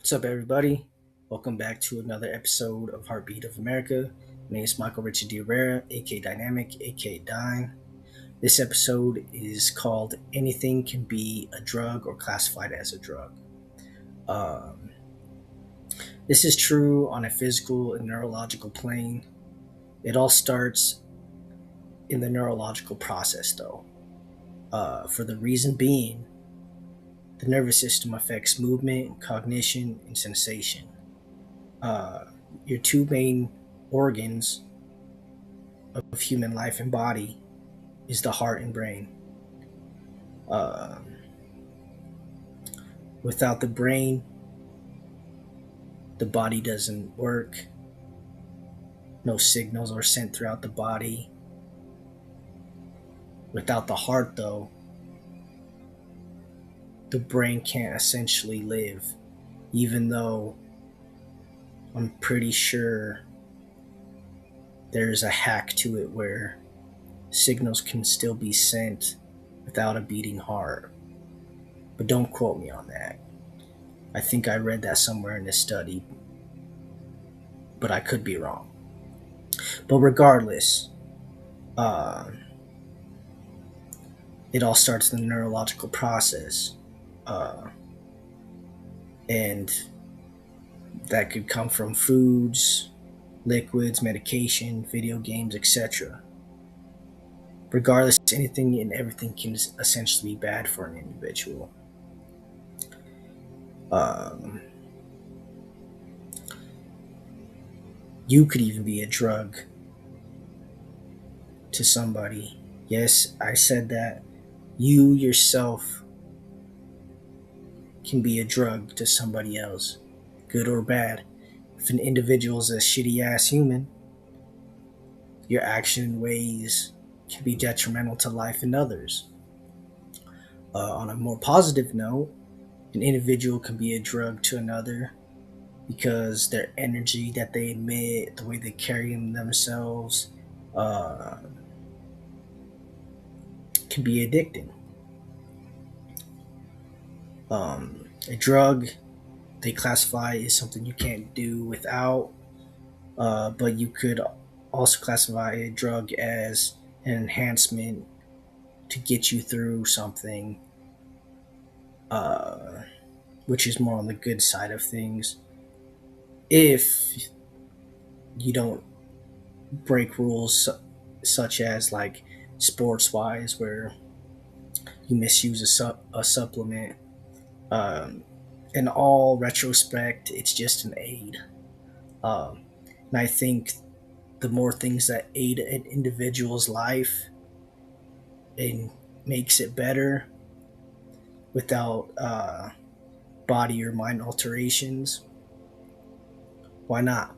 What's up, everybody? Welcome back to another episode of Heartbeat of America. My name is Michael Richard D'Herrera, aka Dynamic, aka Dine. This episode is called Anything Can Be a Drug or Classified as a Drug. Um, this is true on a physical and neurological plane. It all starts in the neurological process, though. For the reason being, the nervous system affects movement, cognition, and sensation. uh, your two main organs of human life and body is the heart and brain. Uh, Without the brain, the body doesn't work. No signals are sent throughout the body. Without the heart, though, the brain can't essentially live, even though I'm pretty sure there's a hack to it where signals can still be sent without a beating heart. But don't quote me on that. I think I read that somewhere in this study, but I could be wrong. But regardless, uh, it all starts in the neurological process. Uh, and that could come from foods, liquids, medication, video games, etc. Regardless, anything and everything can essentially be bad for an individual. Um, you could even be a drug to somebody. Yes, I said that. You yourself can be a drug to somebody else, good or bad. If an individual is a shitty ass human, your action and ways can be detrimental to life and others. On a more positive note, an individual can be a drug to another because their energy that they emit, the way they carry themselves, uh, can be addicting. A drug they classify as something you can't do without, but you could also classify a drug as an enhancement to get you through something, uh, which is more on the good side of things. If you don't break rules such as like sports wise, where you misuse a supplement, um, in all retrospect, it's just an aid. And I think the more things that aid an individual's life and makes it better without body or mind alterations, why not?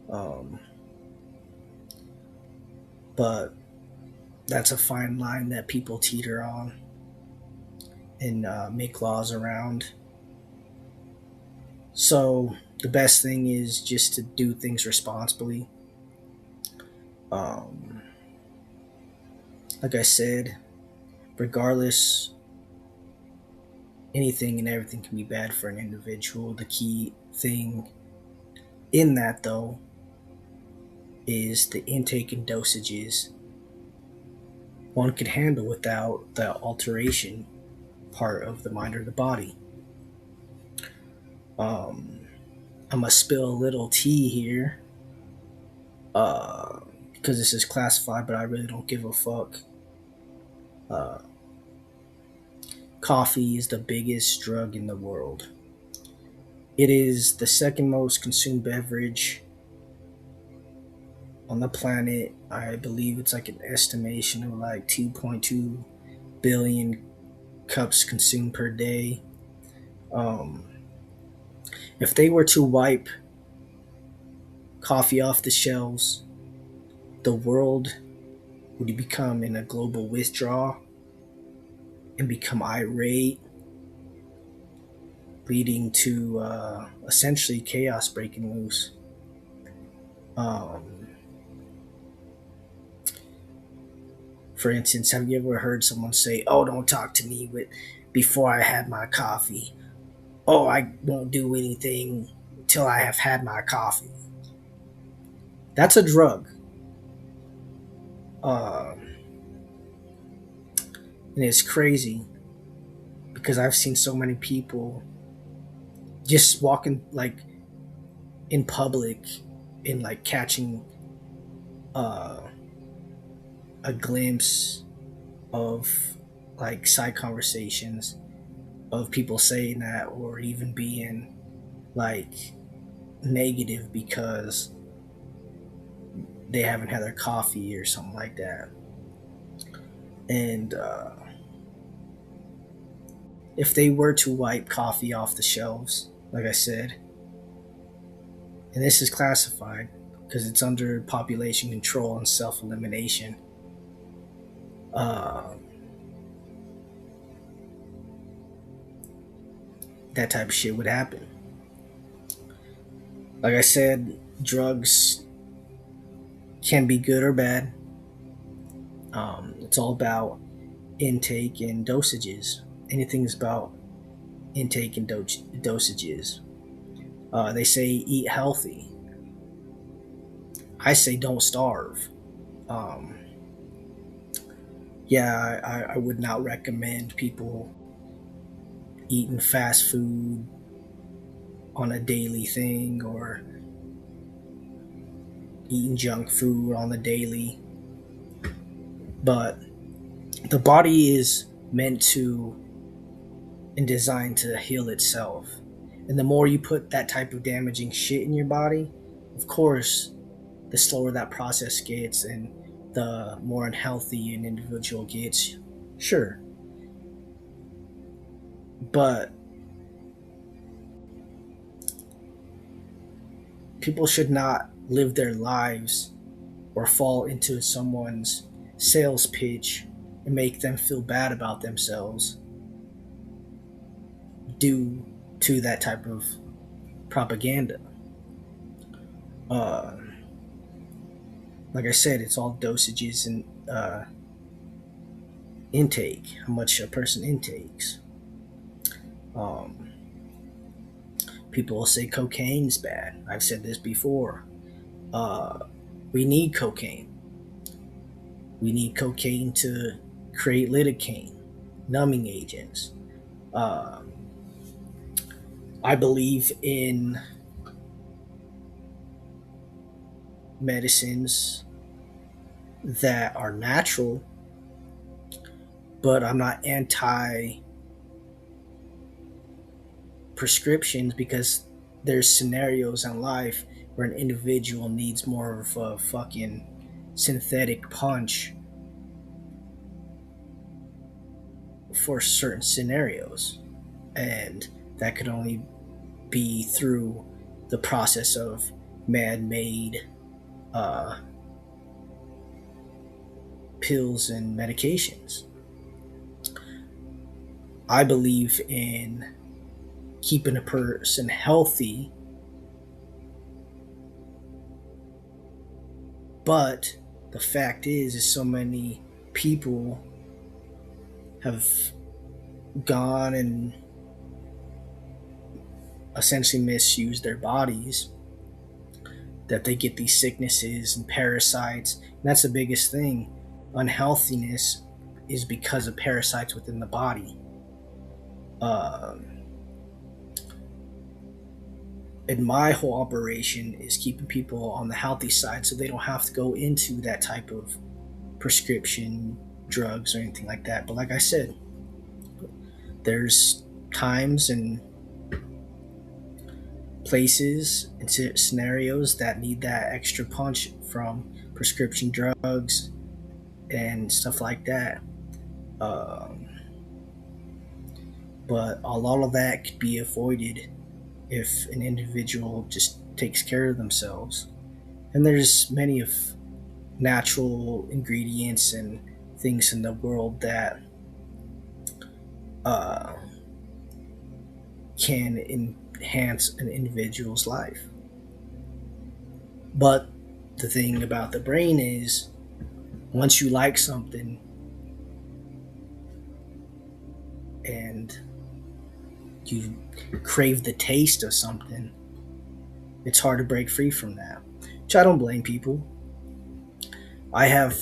Um, but that's a fine line that people teeter on and make laws around. So the best thing is just to do things responsibly. Um, like I said, regardless, anything and everything can be bad for an individual. The key thing in that, though, is the intake and dosages one could handle without the alteration part of the mind or the body. Um, I'm gonna spill a little tea here, uh, because this is classified, but I really don't give a fuck. Uh, Coffee is the biggest drug in the world. It is the second most consumed beverage on the planet. I believe it's like an estimation of like 2.2 billion cups consumed per day. Um, if they were to wipe coffee off the shelves, the world would become in a global withdrawal and become irate, leading to essentially chaos breaking loose. Um, for instance, have you ever heard someone say, "Oh, don't talk to me before I had my coffee"? oh, I won't do anything till I have had my coffee. That's a drug. Um, and it's crazy because I've seen so many people just walking like in public and like catching uh, a glimpse of like side conversations of people saying that, or even being like negative because they haven't had their coffee or something like that. And if they were to wipe coffee off the shelves, like I said, and this is classified because it's under population control and self elimination. Uh, that type of shit would happen. Like I said, drugs can be good or bad. It's all about intake and dosages. Anything's about intake and dosages. They say eat healthy. I say don't starve. Um, yeah, I would not recommend people eating fast food on a daily thing or eating junk food on the daily. But the body is meant to and designed to heal itself. And the more you put that type of damaging shit in your body, of course, the slower that process gets and the more unhealthy an individual gets. Sure. But people should not live their lives or fall into someone's sales pitch and make them feel bad about themselves due to that type of propaganda. Uh, like I said, it's all dosages and intake, how much a person intakes. Um, People will say cocaine's bad. I've said this before. Uh, we need cocaine. We need cocaine to create lidocaine, numbing agents. Uh, I believe in medicines that are natural, but I'm not anti prescriptions because there's scenarios in life where an individual needs more of a fucking synthetic punch for certain scenarios. And that could only be through the process of man made uh, pills and medications. I believe in keeping a person healthy, but the fact is so many people have gone and essentially misused their bodies that they get these sicknesses and parasites. And that's the biggest thing. Unhealthiness is because of parasites within the body. Um, and my whole operation is keeping people on the healthy side so they don't have to go into that type of prescription drugs or anything like that. But like I said, there's times and places and scenarios that need that extra punch from prescription drugs and stuff like that. Um, but a lot of that could be avoided if an individual just takes care of themselves. And there's many of natural ingredients and things in the world that uh, can enhance an individual's life. But the thing about the brain is, once you like something and you crave the taste of something, it's hard to break free from that. Which I don't blame people. I have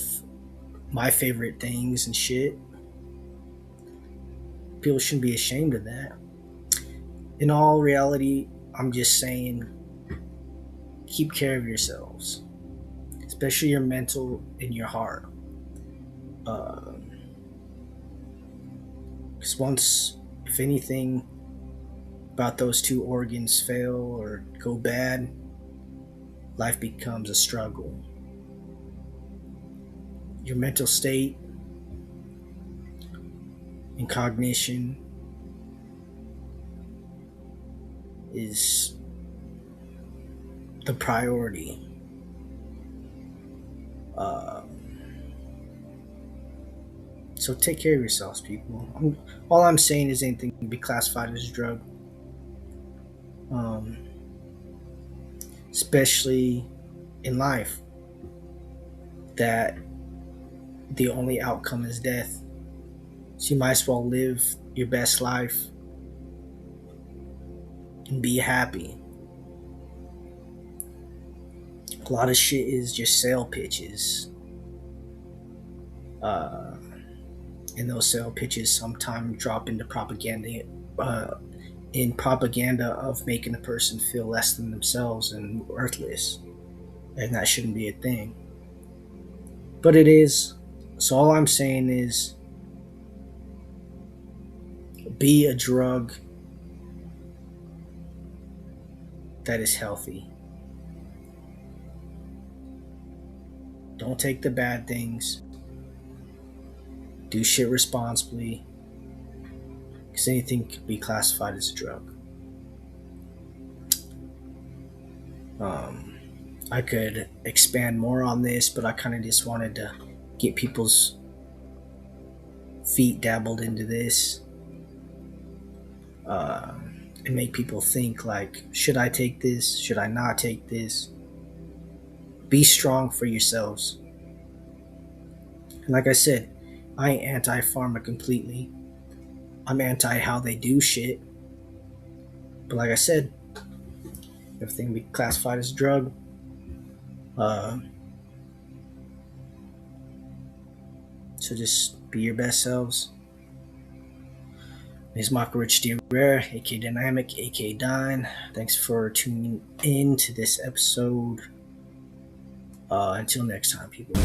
my favorite things and shit. People shouldn't be ashamed of that. In all reality, I'm just saying, keep care of yourselves, especially your mental and your heart. Because once, if anything, about those two organs fail or go bad, life becomes a struggle. Your mental state and cognition is the priority. So take care of yourselves, people. All I'm saying is anything can be classified as a drug. Especially in life, that the only outcome is death. So you might as well live your best life and be happy. A lot of shit is just sale pitches. And those sale pitches sometimes drop into propaganda, in propaganda of making a person feel less than themselves and worthless. And that shouldn't be a thing. But it is. So all I'm saying is, be a drug that is healthy. Don't take the bad things. Do shit responsibly. Because anything could be classified as a drug. I could expand more on this, but I kind of just wanted to get people's feet dabbled into this. And make people think, like, should I take this? Should I not take this? Be strong for yourselves. And like I said, I ain't anti-pharma completely. I'm anti how they do shit. But like I said, everything can be classified as a drug. So just be your best selves. This is Michael Rich Rare, aka Dynamic, aka Dine. Thanks for tuning in to this episode. Until next time, people.